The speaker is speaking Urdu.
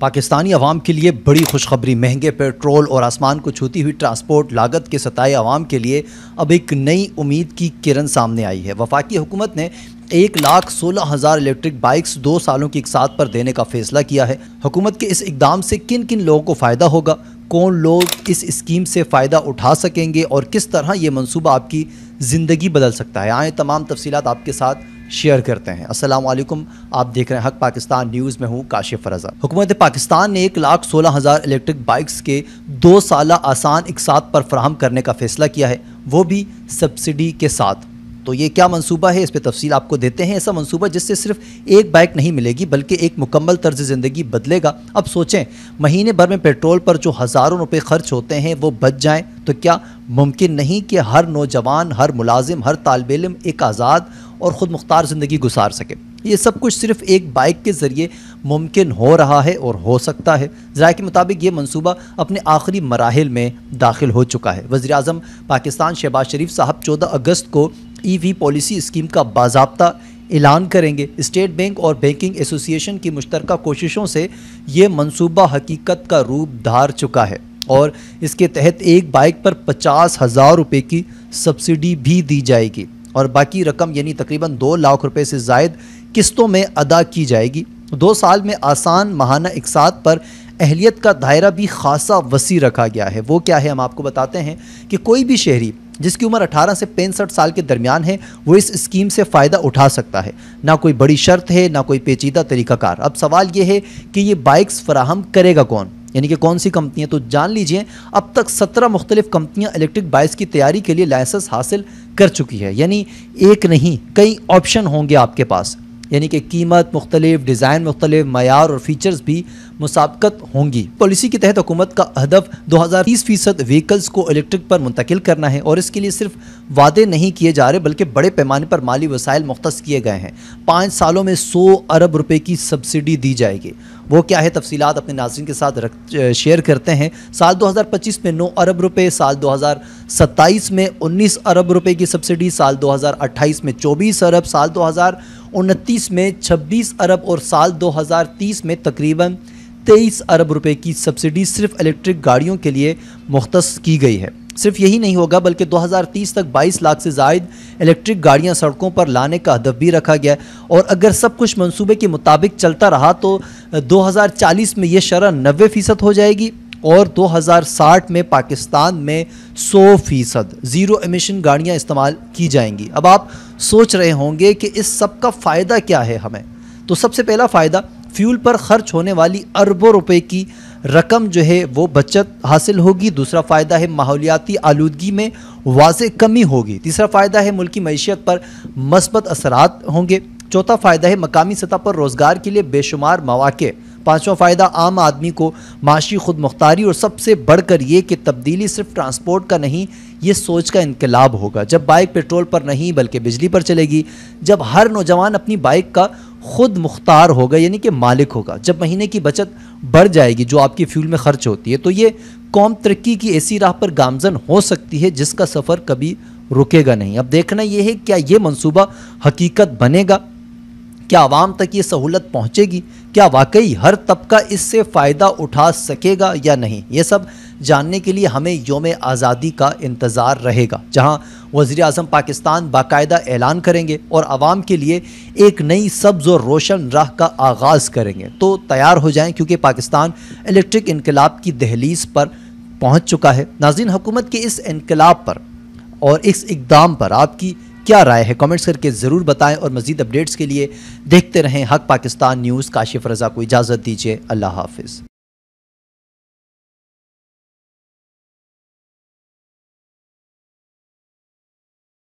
پاکستانی عوام کے لیے بڑی خوشخبری۔ مہنگے پیٹرول اور آسمان کو چھوتی ہوئی ٹرانسپورٹ لاگت کے ستائے عوام کے لیے اب ایک نئی امید کی کرن سامنے آئی ہے۔ وفاقی حکومت نے 1,16,000 الیکٹرک بائکس 2 سالوں کی اقساط پر دینے کا فیصلہ کیا ہے۔ حکومت کے اس اقدام سے کن کن لوگوں کو فائدہ ہوگا، کون لوگ اس اسکیم سے فائدہ اٹھا سکیں گے اور کس طرح یہ منصوبہ آپ کی زندگی بدل سکتا ہے، آئیں تمام تفصیلات آپ کے ساتھ شیئر کرتے ہیں۔ السلام علیکم، آپ دیکھ رہے ہیں حق پاکستان نیوز، میں ہوں کاشف رضا۔ حکومت پاکستان نے 1,16,000 الیکٹرک بائکس کے 2 سالہ آسان اقساط پر فراہم کرنے کا فیصلہ کیا ہے، وہ بھی سبسڈی کے ساتھ۔ تو یہ کیا منصوبہ ہے، اس پہ تفصیل آپ کو دیتے ہیں۔ ایسا منصوبہ جس سے صرف ایک بائک نہیں ملے گی بلکہ ایک مکمل طرز زندگی بدلے گا۔ اب سوچیں، مہینے بھر میں پیٹرول پر جو ہزاروں روپے خرچ ہوتے ہیں وہ بچ جائیں تو کیا ممکن نہیں کہ ہر نوجوان، ہر ملازم، ہر طالب علم ایک آزاد اور خود مختار زندگی گزار سکے؟ یہ سب کچھ صرف ایک بائک کے ذریعے ممکن ہو رہا ہے اور ہو سکتا ہے۔ ذرائع کے مطابق یہ منصوبہ اپنے آخری مراحل میں داخل ہو چکا ہے۔ وزیر اعظم پاکستان شہباز شریف صاحب 14 اگست کو ای وی پالیسی اسکیم کا باضابطہ اعلان کریں گے۔ اسٹیٹ بینک اور بینکنگ ایسوسی ایشن کی مشترکہ کوششوں سے یہ منصوبہ حقیقت کا روپ دھار چکا ہے اور اس کے تحت ایک بائک پر 50,000 روپے کی سبسڈی بھی دی جائے گی اور باقی رقم یعنی تقریباً 2 لاکھ روپے سے زائد قسطوں میں ادا کی جائے گی۔ 2 سال میں آسان ماہانہ اقساط پر اہلیت کا دائرہ بھی خاصا وسیع رکھا گیا ہے۔ وہ کیا ہے، ہم آپ کو بتاتے ہیں کہ کوئی بھی شہری جس کی عمر 18 سے 65 سال کے درمیان ہے وہ اس اسکیم سے فائدہ اٹھا سکتا ہے۔ نہ کوئی بڑی شرط ہے، نہ کوئی پیچیدہ طریقہ کار۔ اب سوال یہ ہے کہ یہ بائکس فراہم کرے گا کون، یعنی کہ کون سی کمپنیاں؟ تو جان لیجئے، اب تک 17 مختلف کمپنیاں الیکٹرک بائکس کی تیاری کے لیے لائسنس حاصل کر چکی ہے۔ یعنی ایک نہیں، کئی آپشن ہوں گے آپ کے پاس، یعنی کہ قیمت مختلف، ڈیزائن مختلف، معیار اور فیچرز بھی مسابقت ہوں گی۔ پالیسی کے تحت حکومت کا ہدف 2030% وہیکلز کو الیکٹرک پر منتقل کرنا ہے اور اس کے لیے صرف وعدے نہیں کیے جا رہے بلکہ بڑے پیمانے پر مالی وسائل مختص کیے گئے ہیں۔ 5 سالوں میں 100 ارب روپے کی سبسڈی دی جائے گی۔ وہ کیا ہے، تفصیلات اپنے ناظرین کے ساتھ شیئر کرتے ہیں۔ سال 2025 میں 9 ارب روپے، سال 2027 میں 19 ارب روپے کی سبسڈی، سال 2028 میں 24 ارب، سال 2029 میں 26 ارب اور سال 2030 میں تقریباً 23 ارب روپے کی سبسڈی صرف الیکٹرک گاڑیوں کے لیے مختص کی گئی ہے۔ صرف یہی نہیں ہوگا بلکہ 2030 تک 22 لاکھ سے زائد الیکٹرک گاڑیاں سڑکوں پر لانے کا ہدف بھی رکھا گیا ہے اور اگر سب کچھ منصوبے کے مطابق چلتا رہا تو 2040 میں یہ شرح 90% ہو جائے گی اور 2060 میں پاکستان میں 100% زیرو ایمیشن گاڑیاں استعمال کی جائیں گی۔ اب آپ سوچ رہے ہوں گے کہ اس سب کا فائدہ کیا ہے ہمیں؟ تو سب سے پہلا فائدہ، فیول پر خرچ ہونے والی اربوں روپے کی رقم جو ہے وہ بچت حاصل ہوگی۔ دوسرا فائدہ ہے ماحولیاتی آلودگی میں واضح کمی ہوگی۔ تیسرا فائدہ ہے ملکی معیشت پر مثبت اثرات ہوں گے۔ چوتھا فائدہ ہے مقامی سطح پر روزگار کے لیے بے شمار مواقع۔ پانچواں فائدہ عام آدمی کو معاشی خود مختاری، اور سب سے بڑھ کر یہ کہ تبدیلی صرف ٹرانسپورٹ کا نہیں، یہ سوچ کا انقلاب ہوگا۔ جب بائک پیٹرول پر نہیں بلکہ بجلی پر چلے گی، جب ہر نوجوان اپنی بائک کا خود مختار ہوگا یعنی کہ مالک ہوگا، جب مہینے کی بچت بڑھ جائے گی جو آپ کی فیول میں خرچ ہوتی ہے، تو یہ قوم ترقی کی ایسی راہ پر گامزن ہو سکتی ہے جس کا سفر کبھی رکے گا نہیں۔ اب دیکھنا یہ ہے کیا یہ منصوبہ حقیقت بنے گا، کیا عوام تک یہ سہولت پہنچے گی، کیا واقعی ہر طبقہ اس سے فائدہ اٹھا سکے گا یا نہیں؟ یہ سب جاننے کے لیے ہمیں یوم آزادی کا انتظار رہے گا، جہاں وزیر اعظم پاکستان باقاعدہ اعلان کریں گے اور عوام کے لیے ایک نئی سبز اور روشن راہ کا آغاز کریں گے۔ تو تیار ہو جائیں کیونکہ پاکستان الیکٹرک انقلاب کی دہلیز پر پہنچ چکا ہے۔ ناظرین، حکومت کے اس انقلاب پر اور اس اقدام پر آپ کی کیا رائے ہے؟ کمنٹس کر کے ضرور بتائیں اور مزید اپڈیٹس کے لیے دیکھتے رہیں حق پاکستان نیوز۔ کاشف رضا کو اجازت دیجیے، اللہ حافظ۔